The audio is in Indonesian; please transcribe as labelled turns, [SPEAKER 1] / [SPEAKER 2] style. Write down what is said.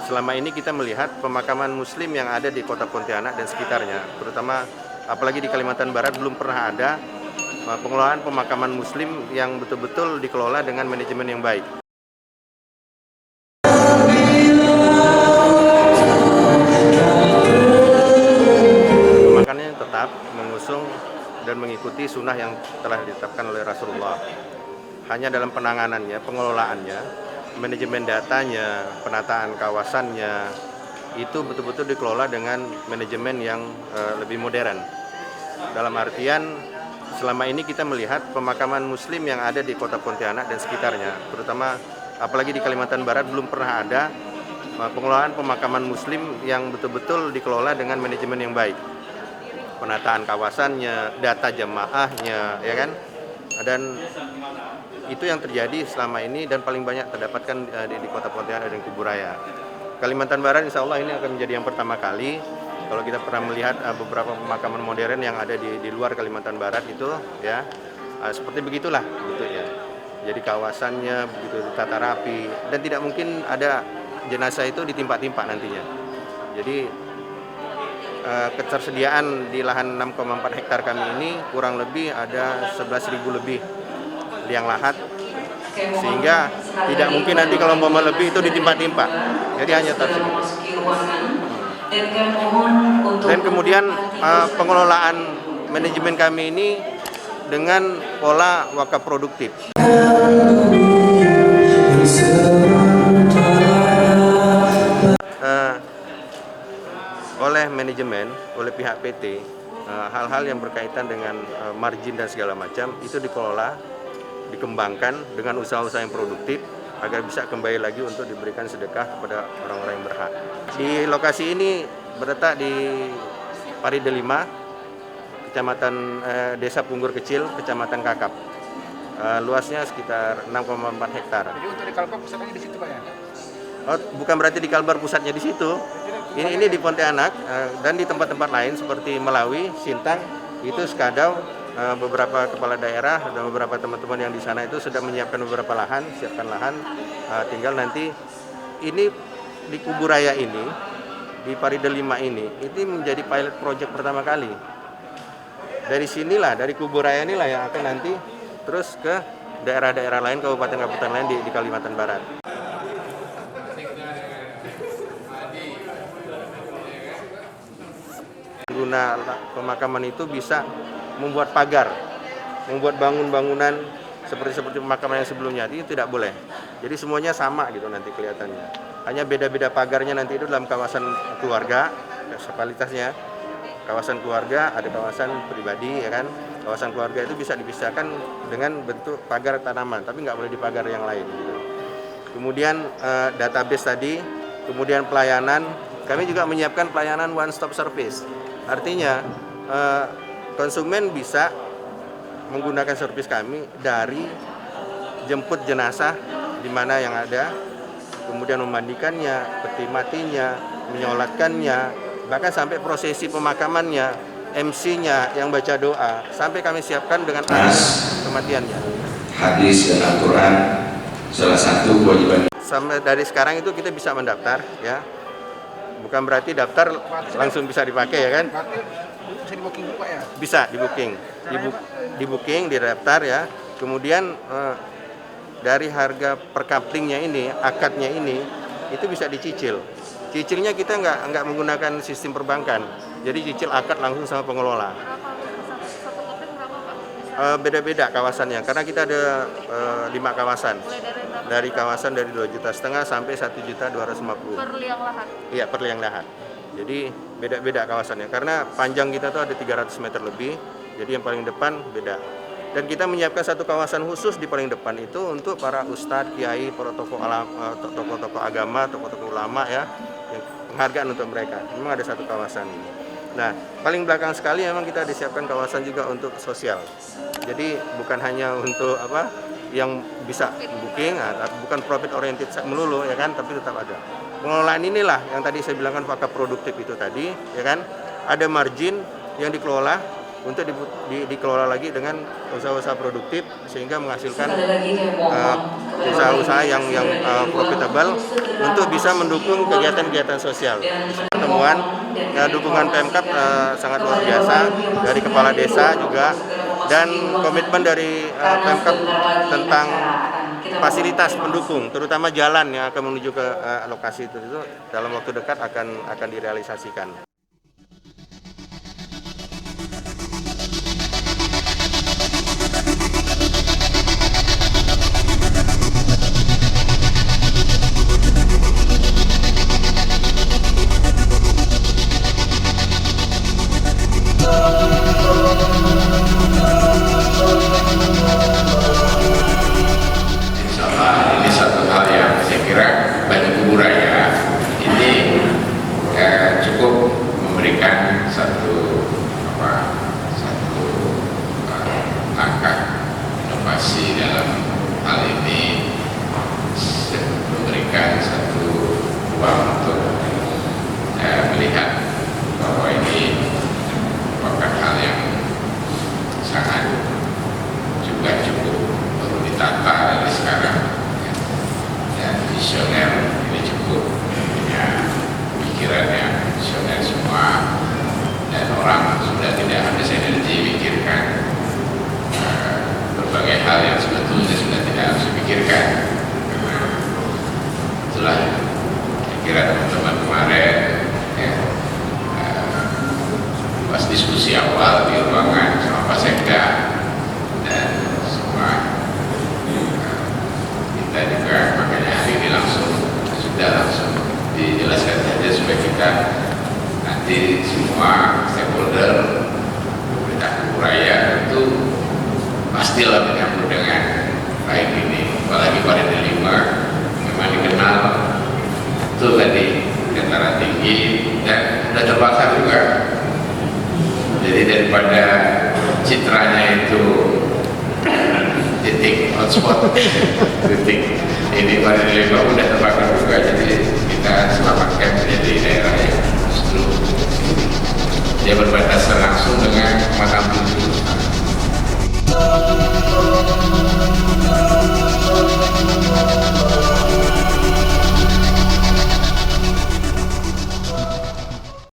[SPEAKER 1] selama ini kita melihat pemakaman Muslim yang ada di Kota Pontianak dan sekitarnya, terutama apalagi di Kalimantan Barat, belum pernah ada pengelolaan pemakaman Muslim yang betul-betul dikelola dengan manajemen yang baik. Makanya tetap mengusung dan mengikuti sunnah yang telah ditetapkan oleh Rasulullah. Hanya dalam penanganannya, pengelolaannya, manajemen datanya, penataan kawasannya, itu betul-betul dikelola dengan manajemen yang lebih modern. Dalam artian, selama ini kita melihat pemakaman Muslim yang ada di Kota Pontianak dan sekitarnya, terutama apalagi di Kalimantan Barat, belum pernah ada pengelolaan pemakaman Muslim yang betul-betul dikelola dengan manajemen yang baik. Penataan kawasannya, data jemaahnya, ya kan? Dan itu yang terjadi selama ini dan paling banyak terdapatkan di Kota Pontianak dan Kuburaya. Kalimantan Barat insya Allah ini akan menjadi yang pertama kali kalau kita pernah melihat beberapa pemakaman modern yang ada di luar Kalimantan Barat itu, ya seperti begitulah bentuknya. Jadi kawasannya begitu ditata rapi dan tidak mungkin ada jenazah itu ditimpa-timpa nantinya. Jadi ketersediaan di lahan 6,4 hektar kami ini kurang lebih ada 11.000 lebih liang lahat, sehingga tidak mungkin nanti kalau mau lebih itu ditimpa-timpa. Jadi hanya tersedia. Dan kemudian pengelolaan manajemen kami ini dengan pola wakaf produktif. Oleh manajemen, oleh pihak PT, hal-hal yang berkaitan dengan margin dan segala macam itu dikelola, dikembangkan dengan usaha-usaha yang produktif agar bisa kembali lagi untuk diberikan sedekah kepada orang-orang yang berhak. Di lokasi ini berletak di Paride 5, Kecamatan Desa Punggur Kecil, Kecamatan Kakap. Luasnya sekitar 6,4 hektar.
[SPEAKER 2] Jadi untuk di Kalbar pusatnya di situ Pak ya?
[SPEAKER 1] Oh, bukan berarti di Kalbar pusatnya di situ. Ini di Pontianak dan di tempat-tempat lain seperti Melawi, Sintang, itu Skadau, beberapa kepala daerah dan beberapa teman-teman yang di sana itu sudah menyiapkan beberapa lahan, siapkan lahan. Tinggal nanti ini di Kuburaya ini, di Paride 5 ini menjadi pilot project pertama kali. Dari sinilah, dari Kuburaya inilah yang akan nanti terus ke daerah-daerah lain, kabupaten-kabupaten lain di Kalimantan Barat. Guna pemakaman itu bisa membuat pagar, membuat bangunan seperti pemakaman yang sebelumnya, itu tidak boleh. Jadi semuanya sama gitu nanti kelihatannya. Hanya beda-beda pagarnya nanti itu dalam kawasan keluarga, kualitasnya. Kawasan keluarga ada kawasan pribadi, ya kan. Kawasan keluarga itu bisa dipisahkan dengan bentuk pagar tanaman, tapi nggak boleh di pagar yang lain. Gitu. Kemudian database tadi, kemudian pelayanan. Kami juga menyiapkan pelayanan one stop service. Artinya konsumen bisa menggunakan servis kami dari jemput jenazah di mana yang ada, kemudian memandikannya, peti matinya, menyolatkannya, bahkan sampai prosesi pemakamannya, MC-nya yang baca doa, sampai kami siapkan dengan kematiannya.
[SPEAKER 3] Hadis dan Al-Quran salah satu kewajiban.
[SPEAKER 1] Sampai dari sekarang itu kita bisa mendaftar, ya. Bukan berarti daftar langsung bisa dipakai, ya kan?
[SPEAKER 2] Bisa di booking Pak ya?
[SPEAKER 1] Bisa di booking, didaftar ya. Kemudian dari harga per kaplingnya ini, akadnya ini, itu bisa dicicil. Cicilnya kita nggak menggunakan sistem perbankan, jadi cicil akad langsung sama pengelola. Beda-beda kawasannya, karena kita ada 5 kawasan. Dari kawasan dari 2,5 juta sampai 1.250.000.
[SPEAKER 4] Per liang lahat?
[SPEAKER 1] Iya, per liang lahat. Jadi beda-beda kawasannya, karena panjang kita tuh ada 300 meter lebih, jadi yang paling depan beda. Dan kita menyiapkan satu kawasan khusus di paling depan itu untuk para ustadz, kiai, para tokoh-tokoh agama, tokoh-tokoh ulama, ya, yang penghargaan untuk mereka. Memang ada satu kawasan ini. Nah, paling belakang sekali memang kita disiapkan kawasan juga untuk sosial. Jadi bukan hanya untuk yang bisa booking, bukan profit oriented melulu, ya kan, tapi tetap ada. Pengelolaan inilah yang tadi saya bilangkan fakta produktif itu tadi, ya kan, ada margin yang dikelola untuk dikelola lagi dengan usaha-usaha produktif sehingga menghasilkan usaha-usaha yang profitable untuk bisa mendukung kegiatan-kegiatan sosial. Pertemuan dukungan Pemkab sangat luar biasa dari kepala desa juga, dan komitmen dari Pemkab tentang fasilitas pendukung, terutama jalan yang akan menuju ke lokasi itu dalam waktu dekat akan direalisasikan.
[SPEAKER 4] Insyaallah ini satu hal yang saya kira bagi kuburan ya, ini cukup memberikan satu langkah inovasi dalam hal ini, memberikan satu ruang untuk melihat bahwa ini merupakan hal yang sangat juga cukup perlu ditata dari sekarang, dan visioner ini cukup punya pikiran yang visioner semua, dan orang sudah tidak habis energi pikirkan berbagai hal yang sebetulnya sudah tidak harus dipikirkan. Karena itulah saya kira teman-teman kemarin ya, pas diskusi awal di ruangan sama Pak Sekda, dan semua kita juga makanya hari ini sudah langsung dijelaskan saja supaya kita nanti semua stakeholder pemerintah Kuburaya itu pastilah menyambut dengan baik ini, apalagi pada D5 memang dikenal itu tadi dataran tinggi dan sudah terbakar juga. Jadi daripada citranya itu titik hotspot, titik ini pada D5 udah terbakar